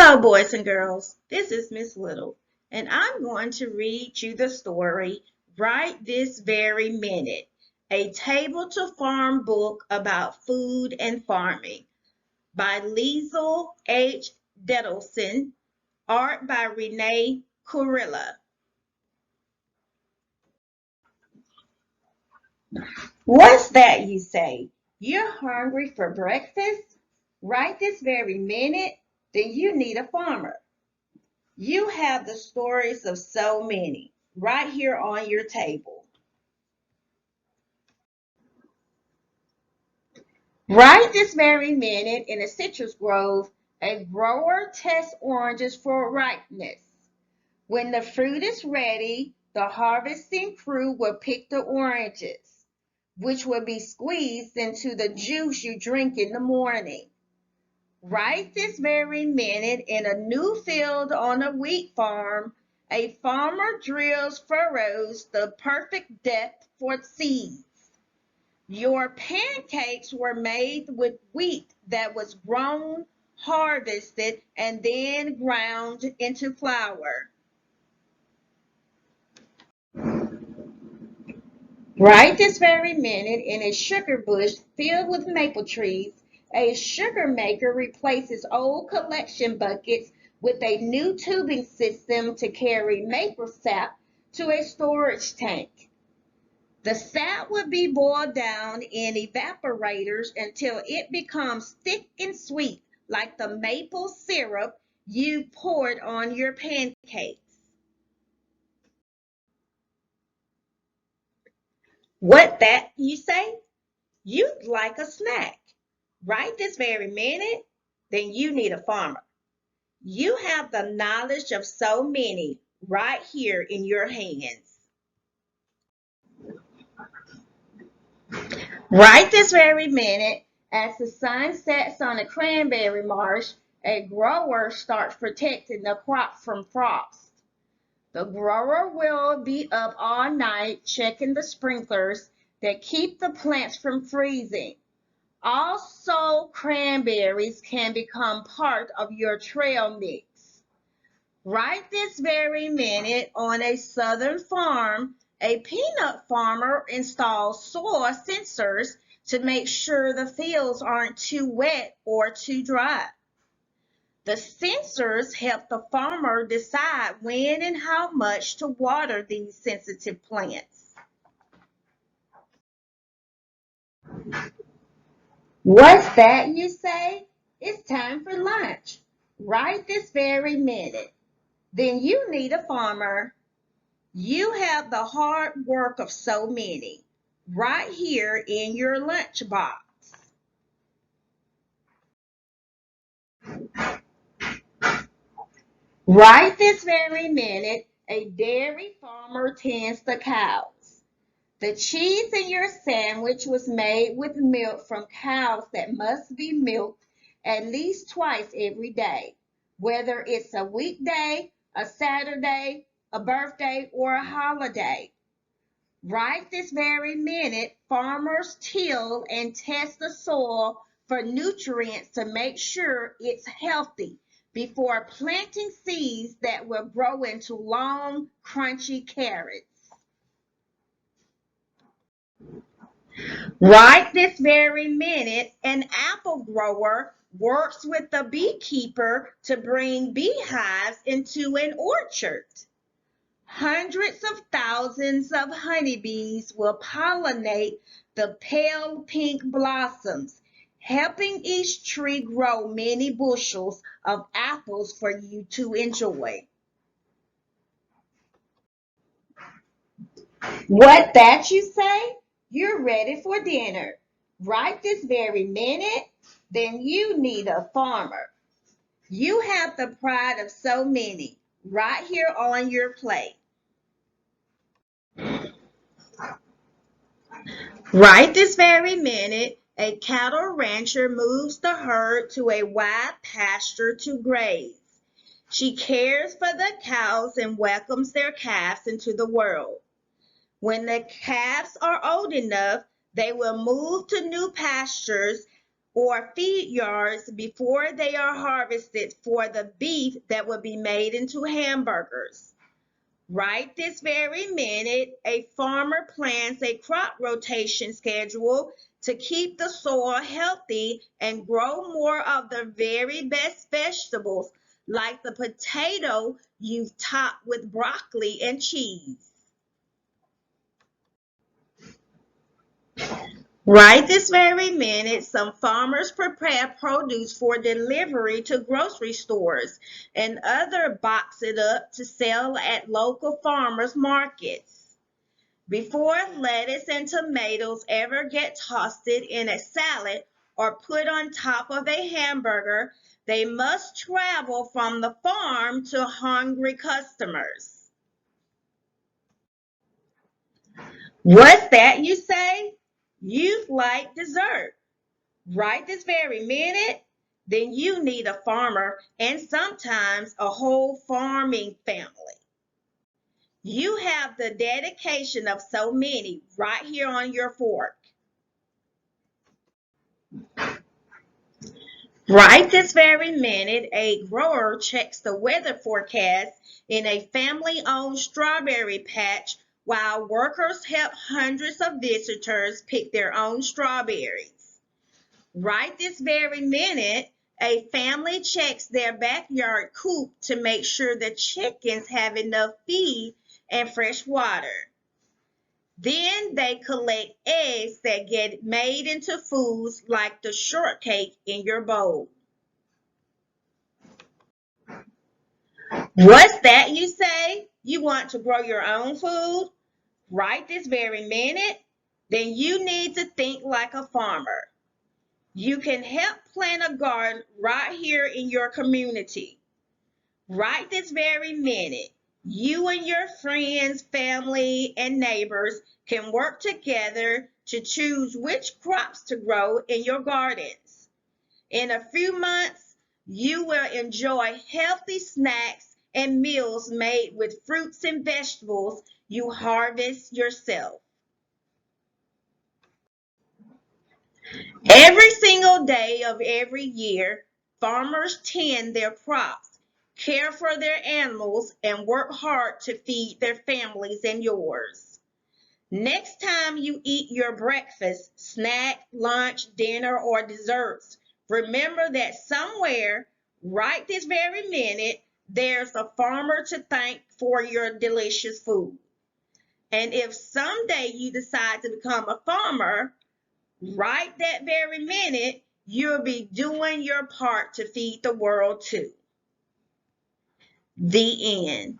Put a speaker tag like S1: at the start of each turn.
S1: Hello, boys and girls. This is Miss Little, and I'm going to read you the story right this very minute. A Table to Farm book about food and farming by Lisl H. Detlefsen, art by Renee Kurilla. What's that, you say? You're hungry for breakfast? Right this very minute? Then you need a farmer. You have the stories of so many right here on your table. Right this very minute in a citrus grove, a grower tests oranges for ripeness. When the fruit is ready, the harvesting crew will pick the oranges, which will be squeezed into the juice you drink in the morning. Right this very minute, in a new field on a wheat farm, a farmer drills furrows the perfect depth for seeds. Your pancakes were made with wheat that was grown, harvested, and then ground into flour. Right this very minute, in a sugar bush filled with maple trees, a sugar maker replaces old collection buckets with a new tubing system to carry maple sap to a storage tank. The sap will be boiled down in evaporators until it becomes thick and sweet, like the maple syrup you poured on your pancakes. What that, you say? You'd like a snack right this very minute? Then you need a farmer. You have the knowledge of so many right here in your hands. Right this very minute, as the sun sets on a cranberry marsh, a grower starts protecting the crop from frost. The grower will be up all night checking the sprinklers that keep the plants from freezing. Also, cranberries can become part of your trail mix. Right this very minute, on a southern farm, a peanut farmer installs soil sensors to make sure the fields aren't too wet or too dry. The sensors help the farmer decide when and how much to water these sensitive plants. What's that, you say? It's time for lunch. Right this very minute. Then you need a farmer. You have the hard work of so many right here in your lunchbox. Right this very minute, a dairy farmer tends the cows. The cheese in your sandwich was made with milk from cows that must be milked at least twice every day, whether it's a weekday, a Saturday, a birthday, or a holiday. Right this very minute, farmers till and test the soil for nutrients to make sure it's healthy before planting seeds that will grow into long, crunchy carrots. Right this very minute, an apple grower works with the beekeeper to bring beehives into an orchard. Hundreds of thousands of honeybees will pollinate the pale pink blossoms, helping each tree grow many bushels of apples for you to enjoy. What that, you say? You're ready for dinner. Right this very minute? Then you need a farmer. You have the pride of so many right here on your plate. Right this very minute, a cattle rancher moves the herd to a wide pasture to graze. She cares for the cows and welcomes their calves into the world. When the calves are old enough, they will move to new pastures or feed yards before they are harvested for the beef that will be made into hamburgers. Right this very minute, a farmer plans a crop rotation schedule to keep the soil healthy and grow more of the very best vegetables, like the potato you've topped with broccoli and cheese. Right this very minute, some farmers prepare produce for delivery to grocery stores and others box it up to sell at local farmers markets. Before lettuce and tomatoes ever get tossed in a salad or put on top of a hamburger, they must travel from the farm to hungry customers. What's that you say? You like dessert. Right this very minute, then you need a farmer and sometimes a whole farming family. You have the dedication of so many right here on your fork. Right this very minute, a grower checks the weather forecast in a family-owned strawberry patch while workers help hundreds of visitors pick their own strawberries. Right this very minute, a family checks their backyard coop to make sure the chickens have enough feed and fresh water. Then they collect eggs that get made into foods like the shortcake in your bowl. What's that you say? You want to grow your own food? Right this very minute? Then you need to think like a farmer. You can help plant a garden right here in your community. Right this very minute, you and your friends, family, and neighbors can work together to choose which crops to grow in your gardens. In a few months, you will enjoy healthy snacks and meals made with fruits and vegetables you harvest yourself. Every single day of every year, farmers tend their crops, care for their animals, and work hard to feed their families and yours. Next time you eat your breakfast, snack, lunch, dinner, or desserts, remember that somewhere, right this very minute, there's a farmer to thank for your delicious food. And if someday you decide to become a farmer, right that very minute, you'll be doing your part to feed the world too. The end.